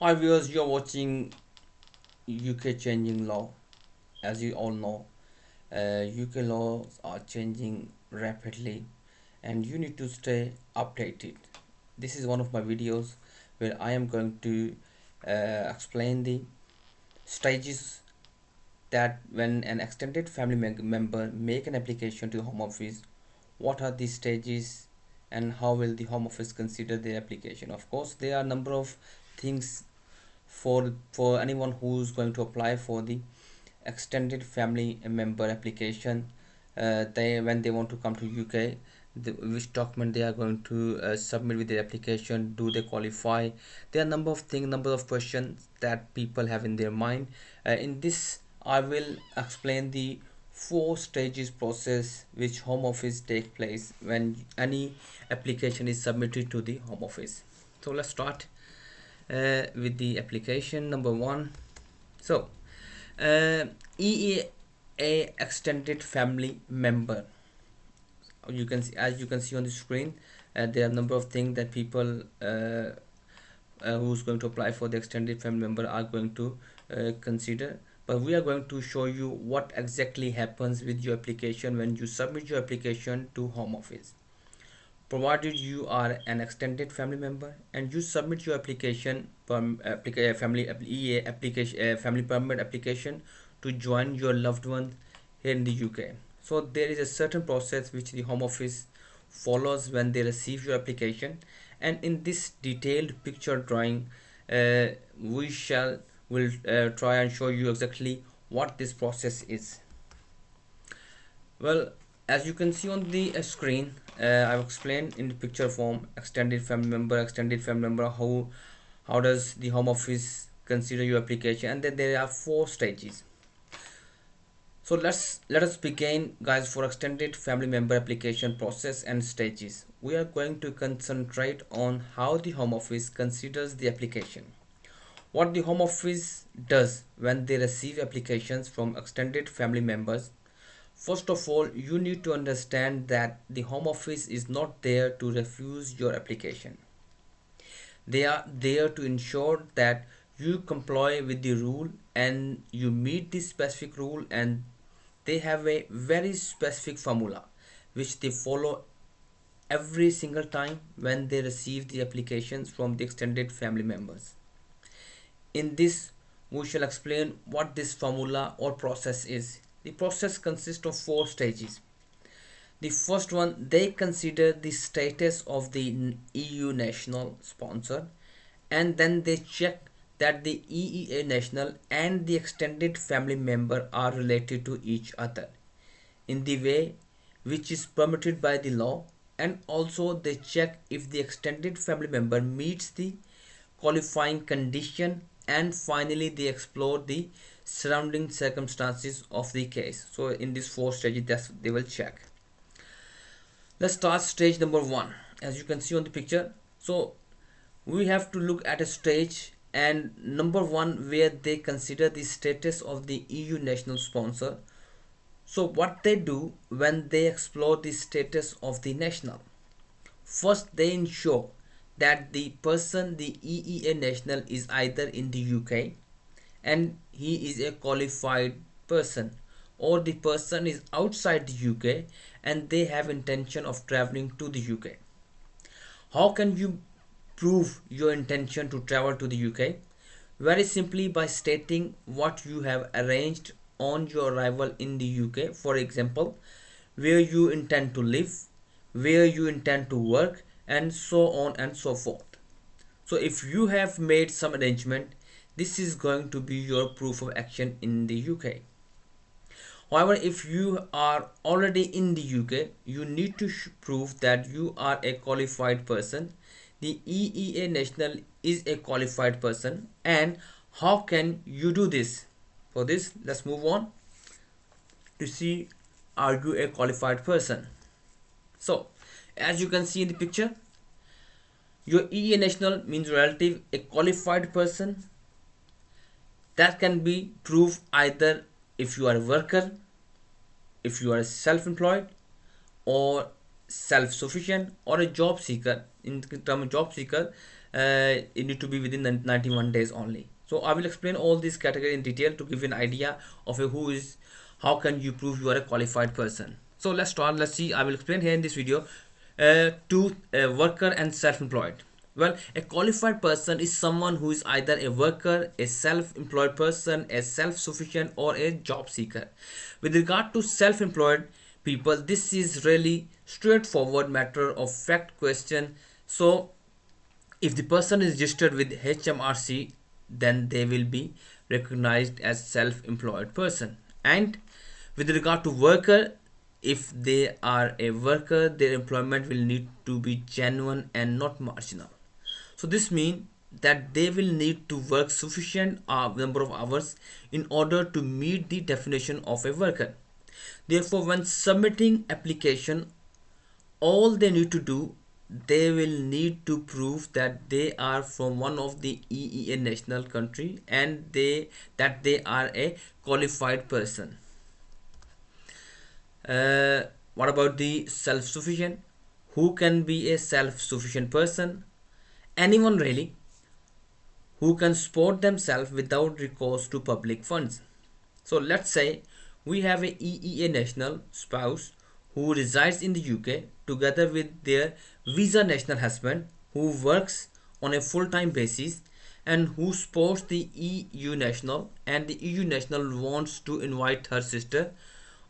Hi viewers, you're watching UK changing law. As you all know, UK laws are changing rapidly and you need to stay updated. This is one of my videos where I am going to explain the stages that when an extended family member make an application to Home Office, what are the stages and how will the Home Office consider their application. Of course, there are a number of things for anyone who's going to apply for the extended family member application. They when they want to come to UK, which document they are going to submit with their application, do they qualify? There are number of things, number of questions that people have in their mind. In this I will explain the four stages process which Home Office take place when any application is submitted to the Home Office. So let's start with the application number one. So uh, EEA extended family member, you can see, as you can see on the screen, there are a number of things that people who's going to apply for the extended family member are going to consider, but we are going to show you what exactly happens with your application when you submit your application to Home Office. Provided you are an extended family member and you submit your application family permit application to join your loved one here in the UK. So there is a certain process which the Home Office follows when they receive your application, and in this detailed picture drawing uh, we shall will try and show you exactly what this process is. Well, as you can see on the screen, I've explained in the picture form extended family member, how does the Home Office consider your application, and then there are four stages. So let us begin, guys, for extended family member application process and stages. We are going to concentrate on how the Home Office considers the application. What the Home Office does when they receive applications from extended family members. First of all, you need to understand that the Home Office is not there to refuse your application. They are there to ensure that you comply with the rule and you meet the specific rule, and they have a very specific formula which they follow every single time when they receive the applications from the extended family members. In this, we shall explain what this formula or process is. The process consists of four stages. The first one, they consider the status of the EU national sponsor, and then they check that the EEA national and the extended family member are related to each other in the way which is permitted by the law, and also they check if the extended family member meets the qualifying condition, and finally they explore the surrounding circumstances of the case. So in this four stages that they will check. Let's start stage number one. As you can see on the picture, so we have to look at a stage and number one where they consider the status of the EU national sponsor. So what they do when they explore the status of the national, first they ensure that the person, the EEA national, is either in the UK and he is a qualified person, or the person is outside the UK and they have intention of traveling to the UK. How can you prove your intention to travel to the UK? Very simply by stating what you have arranged on your arrival in the UK. For example, where you intend to live, where you intend to work, and so on and so forth. So if you have made some arrangement, this is going to be your proof of action in the UK. However, if you are already in the UK, you need to prove that you are a qualified person. The EEA national is a qualified person. And how can you do this? For this, let's move on to see, are you a qualified person? So, as you can see in the picture, your EEA national means relative, a qualified person. That can be proved either if you are a worker, if you are self-employed, or self-sufficient, or a job seeker. In term of job seeker, it need to be within the 91 days only. So I will explain all these categories in detail to give you an idea of how can you prove you are a qualified person. So let's start. Let's see. I will explain here in this video to a worker and self-employed. Well, a qualified person is someone who is either a worker, a self-employed person, a self-sufficient, or a job seeker. With regard to self-employed people, this is really straightforward matter of fact question. So if the person is registered with HMRC, then they will be recognized as self-employed person. And with regard to worker, if they are a worker, their employment will need to be genuine and not marginal. So this means that they will need to work sufficient number of hours in order to meet the definition of a worker. Therefore, when submitting application, all they need to do, they will need to prove that they are from one of the EEA national country and that they are a qualified person. What about the self-sufficient? Who can be a self-sufficient person? Anyone really who can support themselves without recourse to public funds. So let's say we have a EEA national spouse who resides in the UK together with their visa national husband who works on a full-time basis and who supports the EU national, and the EU national wants to invite her sister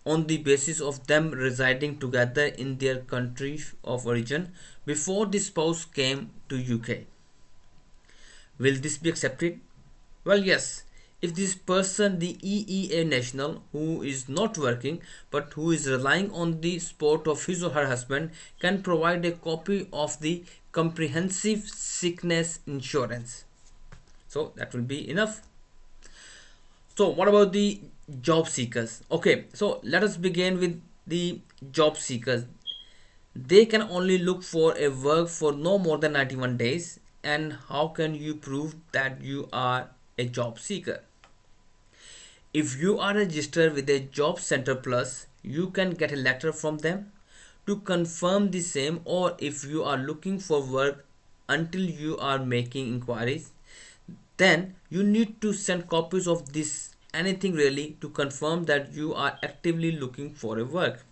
on the basis of them residing together in their country of origin before the spouse came to UK. Will this be accepted? Well, yes. If this person, the EEA national, who is not working but who is relying on the support of his or her husband, can provide a copy of the comprehensive sickness insurance, so that will be enough. So what about the job seekers? Okay, so let us begin with the job seekers. They can only look for a work for no more than 91 days. And how can you prove that you are a job seeker? If you are registered with a job center plus, you can get a letter from them to confirm the same, or if you are looking for work until you are making inquiries, then you need to send copies of this anything really to confirm that you are actively looking for a work.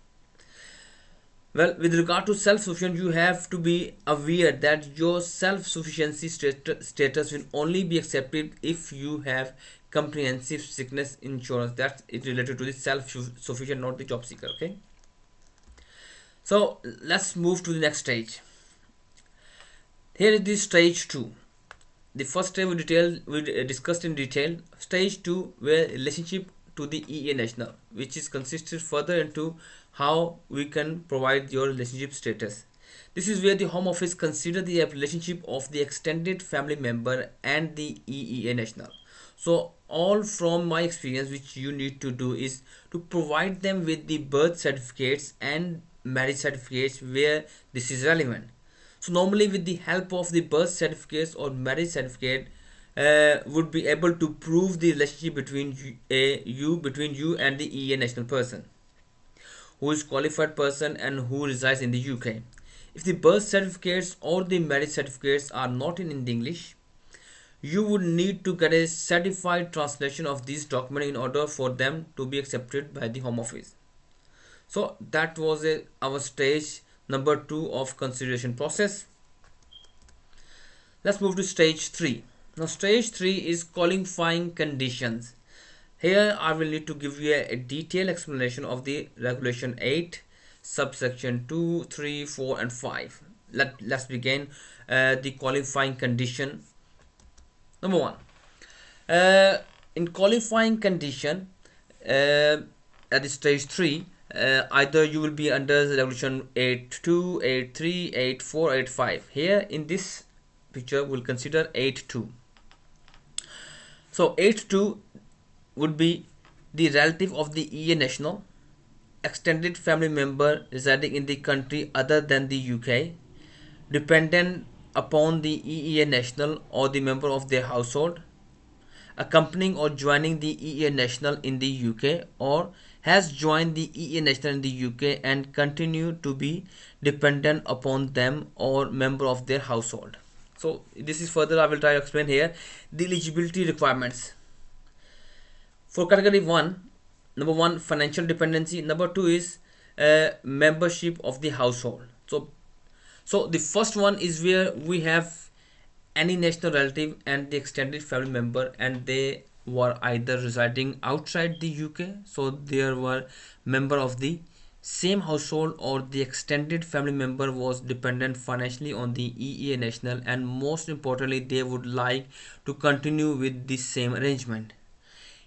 Well, with regard to self-sufficient, you have to be aware that your self-sufficiency status will only be accepted if you have comprehensive sickness insurance. That's it related to the self-sufficient, not the job seeker. Okay. So let's move to the next stage. Here is the stage 2. The first stage we discussed in detail. Stage 2, where relationship to the EEA national, which is consisted further into how we can provide your relationship status. This is where the Home Office consider the relationship of the extended family member and the EEA national. So all from my experience, which you need to do is to provide them with the birth certificates and marriage certificates where this is relevant. So normally with the help of the birth certificates or marriage certificate, would be able to prove the relationship between you and the EEA national person who is qualified person and who resides in the UK. If the birth certificates or the marriage certificates are not in English, you would need to get a certified translation of these documents in order for them to be accepted by the Home Office. So that was our stage number 2 of consideration process. Let's move to stage 3. Now stage 3 is qualifying conditions. Here I will need to give you a detailed explanation of the regulation 8 subsection 2, 3, 4 and 5. Let's begin the qualifying condition. Number 1, in qualifying condition at the stage 3, either you will be under the regulation 8.2, 8.3, 8.4, 8.5. Here in this picture we'll consider 8.2. So 8.2 would be the relative of the EEA national, extended family member residing in the country other than the UK, dependent upon the EEA national or the member of their household, accompanying or joining the EEA national in the UK, or has joined the EEA national in the UK and continue to be dependent upon them or member of their household. So this is further I will try to explain here. The eligibility requirements for category 1: number 1, financial dependency. Number 2 is membership of the household. So the first one is where we have any national relative and the extended family member, and they were either residing outside the UK, so they were member of the same household, or the extended family member was dependent financially on the EEA national, and most importantly they would like to continue with the same arrangement.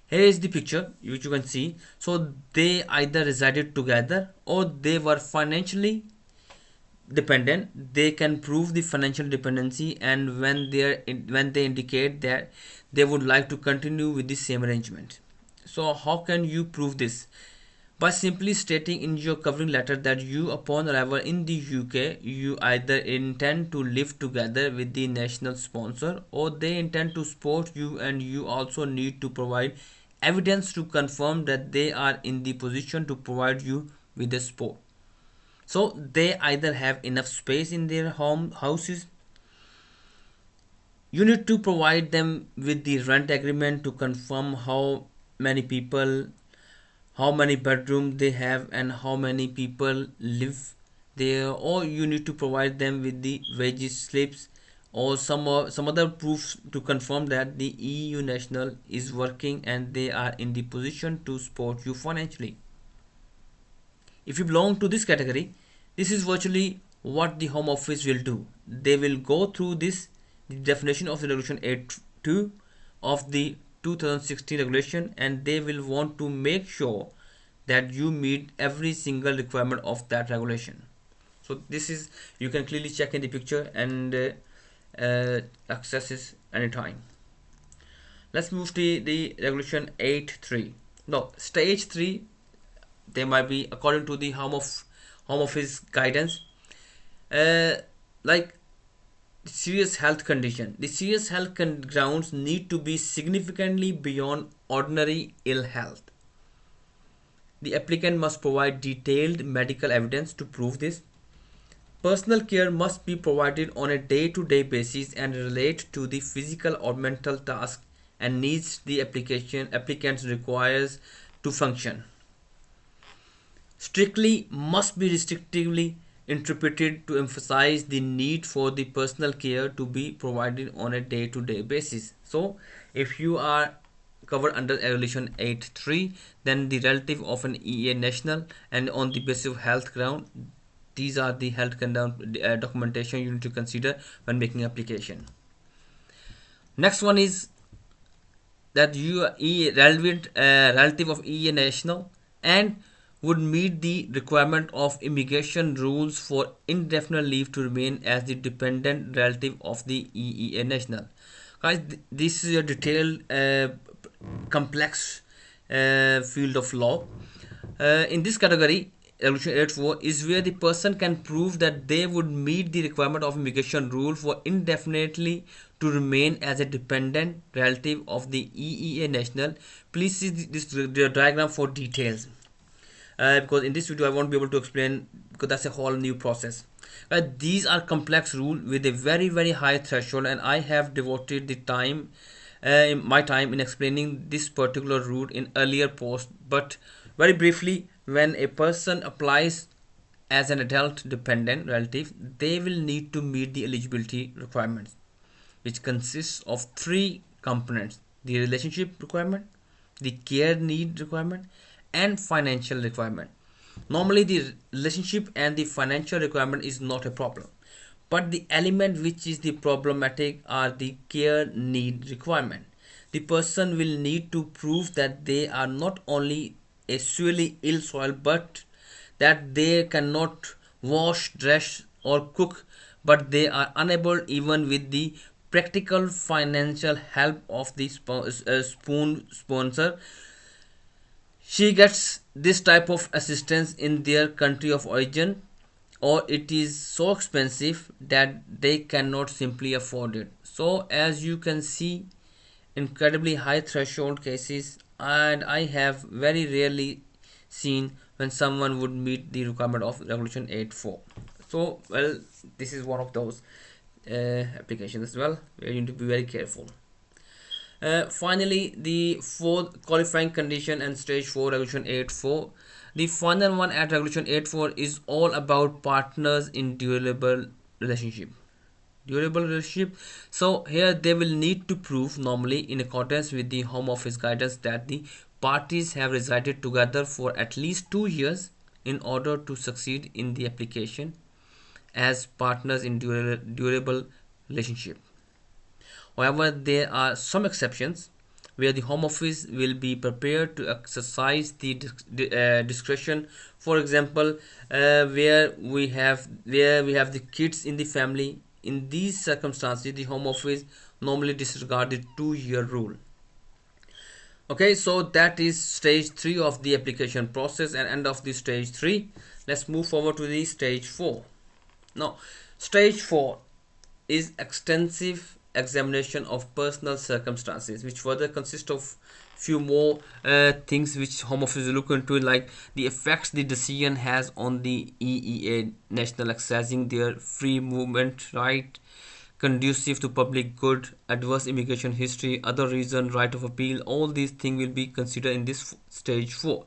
Here is the picture which you can see. So they either resided together or they were financially dependent. They can prove the financial dependency, and when they indicate that they would like to continue with the same arrangement. So how can you prove this? By simply stating in your covering letter that you, upon arrival in the UK, you either intend to live together with the national sponsor or they intend to support you, and you also need to provide evidence to confirm that they are in the position to provide you with the support. So they either have enough space in their houses. You need to provide them with the rent agreement to confirm how many people, how many bedrooms they have, and how many people live there. Or you need to provide them with the wages slips or some other proofs to confirm that the EU national is working and they are in the position to support you financially. If you belong to this category, this is virtually what the Home Office will do. They will go through this, the definition of the Regulation 8.2 of the 2016 regulation, and they will want to make sure that you meet every single requirement of that regulation. So this is, you can clearly check in the picture and access this anytime. Let's move to the Regulation 8.3. Now, stage 3, they might be according to the Home Office guidance, uh, like serious health condition. The serious health grounds need to be significantly beyond ordinary ill health. The applicant must provide detailed medical evidence to prove this. Personal care must be provided on a day-to-day basis and relate to the physical or mental task and needs the applicant requires to function. Strictly must be restrictively interpreted to emphasize the need for the personal care to be provided on a day-to-day basis. So if you are covered under Regulation 8.3, then the relative of an EA national and on the basis of health ground, these are the health documentation you need to consider when making application. Next one is that you are relevant relative of EA national and would meet the requirement of immigration rules for indefinite leave to remain as the dependent relative of the EEA national. Guys, this is a detailed, complex field of law. In this category, Regulation 8.4 is where the person can prove that they would meet the requirement of immigration rule for indefinitely to remain as a dependent relative of the EEA national. Please see this diagram for details. Because in this video I won't be able to explain, because that's a whole new process. These are complex rules with a very high threshold, and I have devoted the time, my time in explaining this particular rule in earlier post. But very briefly, when a person applies as an adult dependent relative, they will need to meet the eligibility requirements, which consists of 3 components: the relationship requirement, the care need requirement, and financial requirement. Normally the relationship and the financial requirement is not a problem, but the element which is the problematic are the care need requirement. The person will need to prove that they are not only a severely ill soil, but that they cannot wash, dress or cook, but they are unable even with the practical financial help of the spoon sponsor. She gets this type of assistance in their country of origin, or it is so expensive that they cannot simply afford it. So as you can see, incredibly high threshold cases, and I have very rarely seen when someone would meet the requirement of Regulation 8.4. So well, this is one of those. application as well, where you need to be very careful. Finally, the fourth qualifying condition and stage 4 regulation 8.4. The final one at regulation 8.4 is all about partners in durable relationship. Durable relationship. So here they will need to prove, normally in accordance with the Home Office guidance, that the parties have resided together for at least 2 years in order to succeed in the application as partners in durable relationship. However, there are some exceptions where the Home Office will be prepared to exercise the discretion. For example, where we have the kids in the family. In these circumstances, the Home Office normally disregard the 2 year rule. Okay, so that is stage 3 of the application process and end of the stage 3. Let's move forward to the stage 4. Now, stage 4 is extensive examination of personal circumstances, which further consist of few more things which Home Office will look into, like the effects the decision has on the EEA national accessing their free movement right, conducive to public good, adverse immigration history, other reason, right of appeal. All these things will be considered in this stage 4.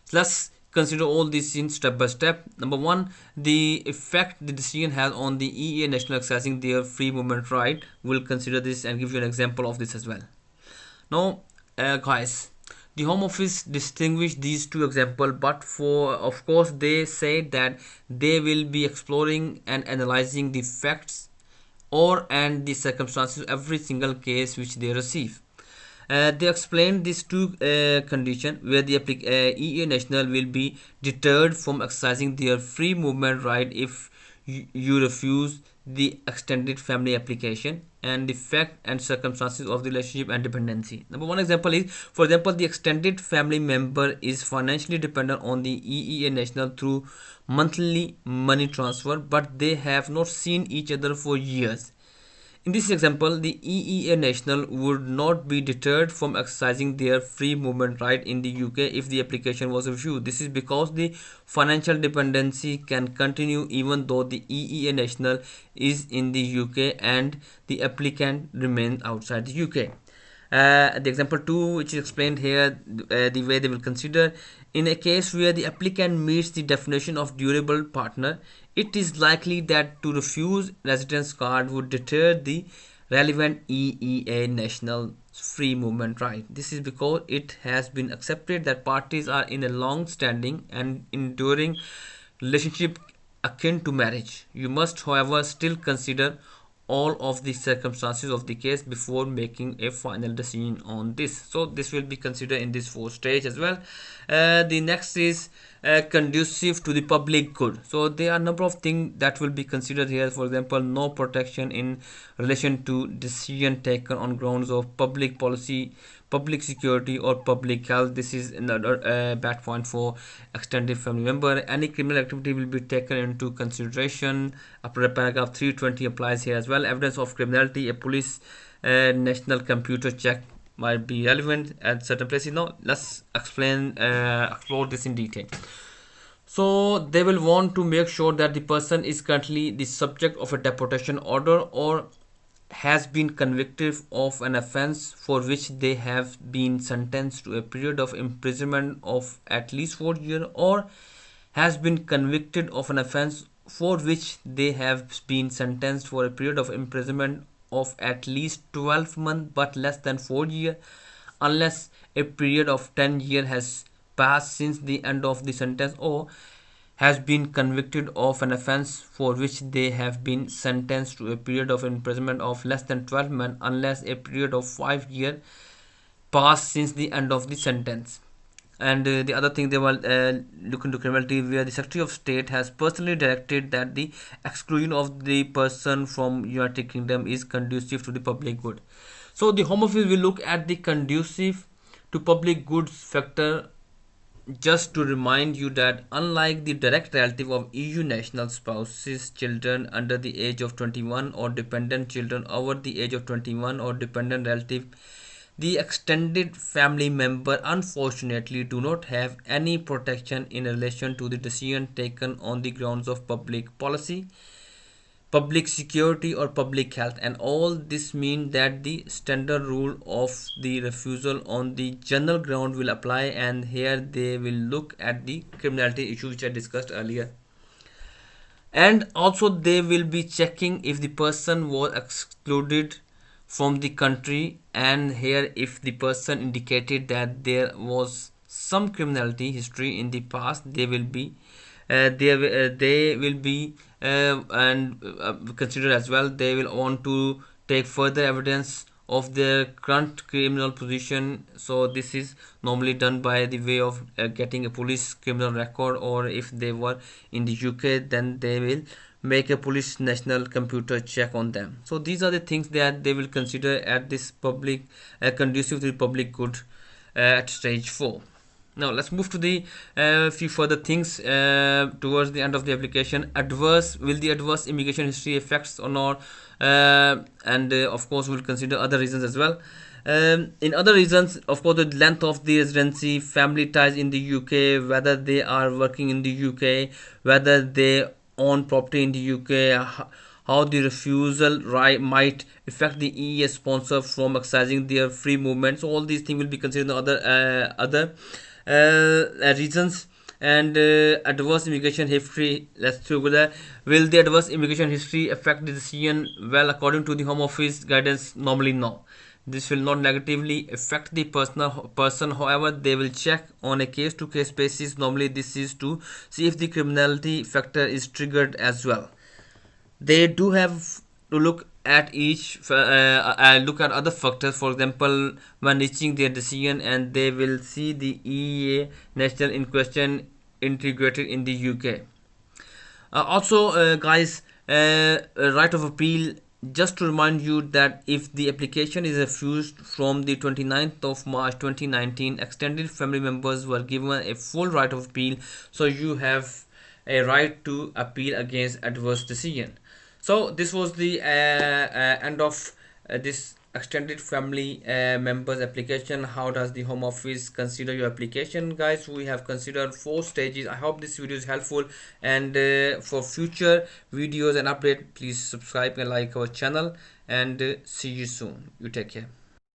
So let's consider all these in step by step. Number one, the effect the decision has on the EEA national accessing their free movement right. We'll consider this and give you an example of this as well. Now, guys, the Home Office distinguish these two examples, but for of course they say that they will be exploring and analyzing the facts or and the circumstances of every single case which they receive. They explained these two conditions where the EEA national will be deterred from exercising their free movement right if you refuse the extended family application, and the fact and circumstances of the relationship and dependency. Number one example is, for example, the extended family member is financially dependent on the EEA national through monthly money transfer, but they have not seen each other for years. In this example, the EEA national would not be deterred from exercising their free movement right in the UK if the application was refused. This is because the financial dependency can continue even though the EEA national is in the UK and the applicant remains outside the UK. The example 2, which is explained here, the way they will consider, in a case where the applicant meets the definition of durable partner, it is likely that to refuse residence card would deter the relevant EEA national free movement right. This is because it has been accepted that parties are in a long-standing and enduring relationship akin to marriage. You must, however, still consider all of the circumstances of the case before making a final decision on this. So this will be considered in this fourth stage as well. The next is conducive to the public good. So there are a number of things that will be considered here. For example, no protection in relation to decision taken on grounds of public policy, public security, or public health. This is another bad point for extended family member. Any criminal activity will be taken into consideration. Paragraph 320 applies here as well. Evidence of criminality, a police national computer check might be relevant at certain places. Now let's explore this in detail. So they will want to make sure that the person is currently the subject of a deportation order or has been convicted of an offence for which they have been sentenced to a period of imprisonment of at least 4 years, or has been convicted of an offence for which they have been sentenced for a period of imprisonment of at least 12 months but less than 4 years, unless a period of 10 years has passed since the end of the sentence, or has been convicted of an offence for which they have been sentenced to a period of imprisonment of less than 12 months, unless a period of 5 years passed since the end of the sentence. And the other thing, they will look into criminality where the Secretary of State has personally directed that the exclusion of the person from United Kingdom is conducive to the public good. So the Home Office will look at the conducive to public goods factor, just to remind you that unlike the direct relative of EU national spouses, children under the age of 21 or dependent children over the age of 21 or dependent relative, the extended family member unfortunately do not have any protection in relation to the decision taken on the grounds of public policy, public security or public health, and all this mean that the standard rule of the refusal on the general ground will apply, and here they will look at the criminality issue which I discussed earlier. And also they will be checking if the person was excluded from the country, and here if the person indicated that there was some criminality history in the past, they will be and considered as well. They will want to take further evidence of their current criminal position. So this is normally done by the way of getting a police criminal record, or if they were in the UK, then they will make a police national computer check on them. So these are the things that they will consider at this public conducive to the public good at stage 4. Now let's move to the few further things towards the end of the application. Will the adverse immigration history affects or not? And of course we'll consider other reasons as well. In other reasons, of course, the length of the residency, family ties in the UK, whether they are working in the UK, whether they own property in the UK, how the refusal might affect the EES sponsor from exercising their free movement. So all these things will be considered in the other reasons. And adverse immigration history, let's through that. Will the adverse immigration history affect the decision? Well, according to the Home Office guidance, normally no. This will not negatively affect the person. However, they will check on a case-to-case basis. Normally, this is to see if the criminality factor is triggered as well. They do have to look at look at other factors. For example, when reaching their decision, and they will see the EEA national in question integrated in the UK. Also, guys, right of appeal. Just to remind you that if the application is refused from the 29th of March 2019, extended family members were given a full right of appeal. So you have a right to appeal against adverse decision. So this was the end of this extended family members application. How does the Home Office consider your application? Guys, we have considered 4 stages. I hope this video is helpful, and for future videos and update, please subscribe and like our channel, and see you soon. You take care.